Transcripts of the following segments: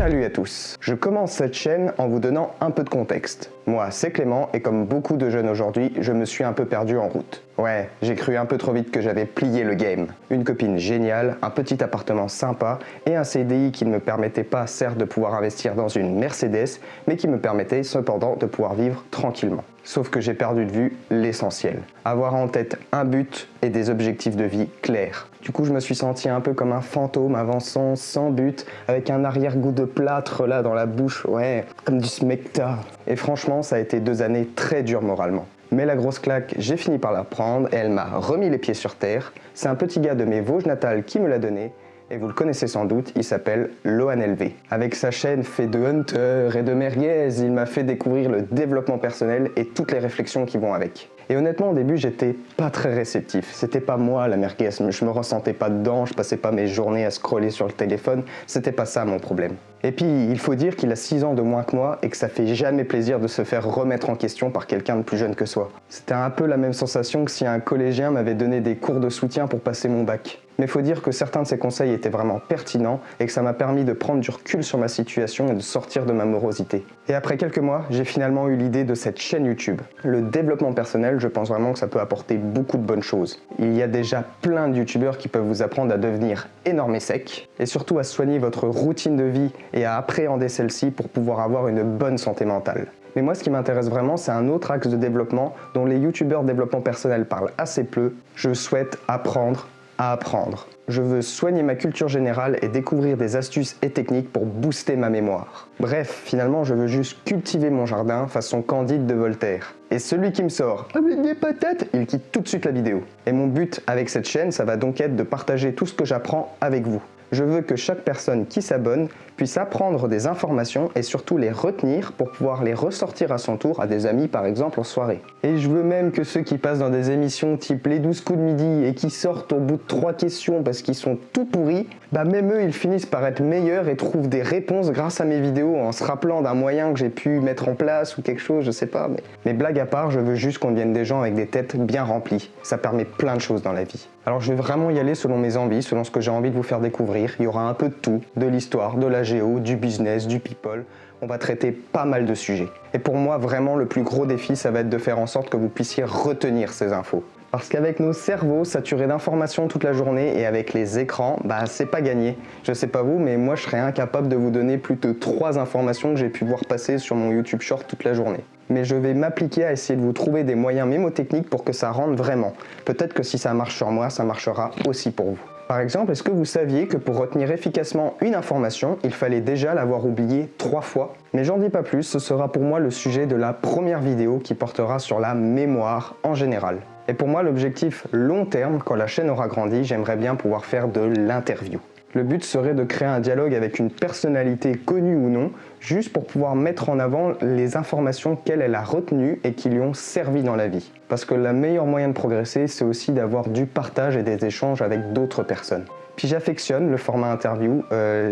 Salut à tous. Je commence cette chaîne en vous donnant un peu de contexte. Moi, c'est Clément et comme beaucoup de jeunes aujourd'hui, je me suis un peu perdu en route. Ouais, j'ai cru un peu trop vite que j'avais plié le game. Une copine géniale, un petit appartement sympa et un CDI qui ne me permettait pas certes de pouvoir investir dans une Mercedes, mais qui me permettait cependant de pouvoir vivre tranquillement. Sauf que j'ai perdu de vue l'essentiel. Avoir en tête un but et des objectifs de vie clairs. Du coup, je me suis senti un peu comme un fantôme avançant sans but, avec un arrière-goût de plâtre là dans la bouche, ouais, comme du smecta. Et franchement, ça a été 2 années très dures moralement. Mais la grosse claque, j'ai fini par la prendre et elle m'a remis les pieds sur terre. C'est un petit gars de mes Vosges natales qui me l'a donné. Et vous le connaissez sans doute, il s'appelle Lohan LV. Avec sa chaîne fait de hunter et de merguez, il m'a fait découvrir le développement personnel et toutes les réflexions qui vont avec. Et honnêtement, au début, j'étais pas très réceptif. C'était pas moi la merguez, je me ressentais pas dedans, je passais pas mes journées à scroller sur le téléphone, c'était pas ça mon problème. Et puis, il faut dire qu'il a 6 ans de moins que moi et que ça fait jamais plaisir de se faire remettre en question par quelqu'un de plus jeune que soi. C'était un peu la même sensation que si un collégien m'avait donné des cours de soutien pour passer mon bac. Mais faut dire que certains de ces conseils étaient vraiment pertinents et que ça m'a permis de prendre du recul sur ma situation et de sortir de ma morosité. Et après quelques mois, j'ai finalement eu l'idée de cette chaîne YouTube. Le développement personnel, je pense vraiment que ça peut apporter beaucoup de bonnes choses. Il y a déjà plein de youtubeurs qui peuvent vous apprendre à devenir énorme et sec, et surtout à soigner votre routine de vie et à appréhender celle-ci pour pouvoir avoir une bonne santé mentale. Mais moi, ce qui m'intéresse vraiment, c'est un autre axe de développement dont les youtubeurs développement personnel parlent assez peu. Je souhaite apprendre à apprendre. Je veux soigner ma culture générale et découvrir des astuces et techniques pour booster ma mémoire. Bref, finalement, je veux juste cultiver mon jardin façon Candide de Voltaire. Et celui qui me sort « avec des patates », il quitte tout de suite la vidéo. Et mon but avec cette chaîne, ça va donc être de partager tout ce que j'apprends avec vous. Je veux que chaque personne qui s'abonne puisse apprendre des informations et surtout les retenir pour pouvoir les ressortir à son tour à des amis par exemple en soirée. Et je veux même que ceux qui passent dans des émissions type les 12 coups de midi et qui sortent au bout de 3 questions parce qu'ils sont tout pourris, bah même eux ils finissent par être meilleurs et trouvent des réponses grâce à mes vidéos en se rappelant d'un moyen que j'ai pu mettre en place ou quelque chose, je sais pas. Mais blague à part, je veux juste qu'on devienne des gens avec des têtes bien remplies. Ça permet plein de choses dans la vie. Alors je vais vraiment y aller selon mes envies, selon ce que j'ai envie de vous faire découvrir. Il y aura un peu de tout, de l'histoire, de la géo, du business, du people. On va traiter pas mal de sujets. Et pour moi, vraiment, le plus gros défi, ça va être de faire en sorte que vous puissiez retenir ces infos. Parce qu'avec nos cerveaux saturés d'informations toute la journée et avec les écrans, bah c'est pas gagné. Je sais pas vous, mais moi je serais incapable de vous donner plus de 3 informations que j'ai pu voir passer sur mon YouTube Short toute la journée. Mais je vais m'appliquer à essayer de vous trouver des moyens mémotechniques pour que ça rentre vraiment. Peut-être que si ça marche sur moi, ça marchera aussi pour vous. Par exemple, est-ce que vous saviez que pour retenir efficacement une information, il fallait déjà l'avoir oubliée 3 fois? Mais j'en dis pas plus, ce sera pour moi le sujet de la première vidéo qui portera sur la mémoire en général. Et pour moi, l'objectif long terme, quand la chaîne aura grandi, j'aimerais bien pouvoir faire de l'interview. Le but serait de créer un dialogue avec une personnalité connue ou non, juste pour pouvoir mettre en avant les informations qu'elle a retenues et qui lui ont servi dans la vie. Parce que le meilleur moyen de progresser, c'est aussi d'avoir du partage et des échanges avec d'autres personnes. Puis j'affectionne le format interview,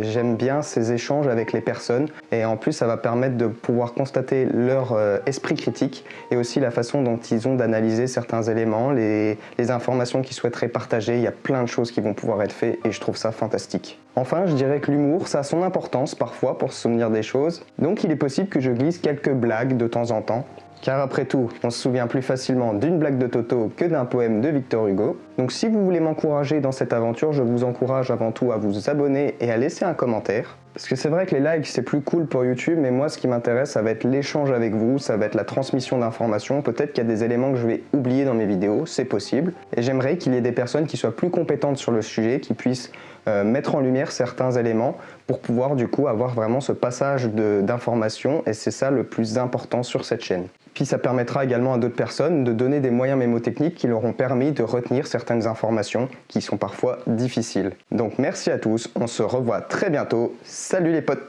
j'aime bien ces échanges avec les personnes et en plus ça va permettre de pouvoir constater leur esprit critique et aussi la façon dont ils ont d'analyser certains éléments, les informations qu'ils souhaiteraient partager. Il y a plein de choses qui vont pouvoir être faites et je trouve ça fantastique. Enfin, je dirais que l'humour, ça a son importance parfois pour se souvenir des choses, donc il est possible que je glisse quelques blagues de temps en temps. Car après tout, on se souvient plus facilement d'une blague de Toto que d'un poème de Victor Hugo. Donc si vous voulez m'encourager dans cette aventure, je vous encourage avant tout à vous abonner et à laisser un commentaire. Parce que c'est vrai que les likes c'est plus cool pour YouTube, mais moi ce qui m'intéresse ça va être l'échange avec vous, ça va être la transmission d'informations. Peut-être qu'il y a des éléments que je vais oublier dans mes vidéos, c'est possible. Et j'aimerais qu'il y ait des personnes qui soient plus compétentes sur le sujet, qui puissent mettre en lumière certains éléments pour pouvoir du coup avoir vraiment ce passage d'informations et c'est ça le plus important sur cette chaîne. Puis ça permettra également à d'autres personnes de donner des moyens mémotechniques qui leur ont permis de retenir certaines informations qui sont parfois difficiles. Donc merci à tous, on se revoit très bientôt. Salut les potes!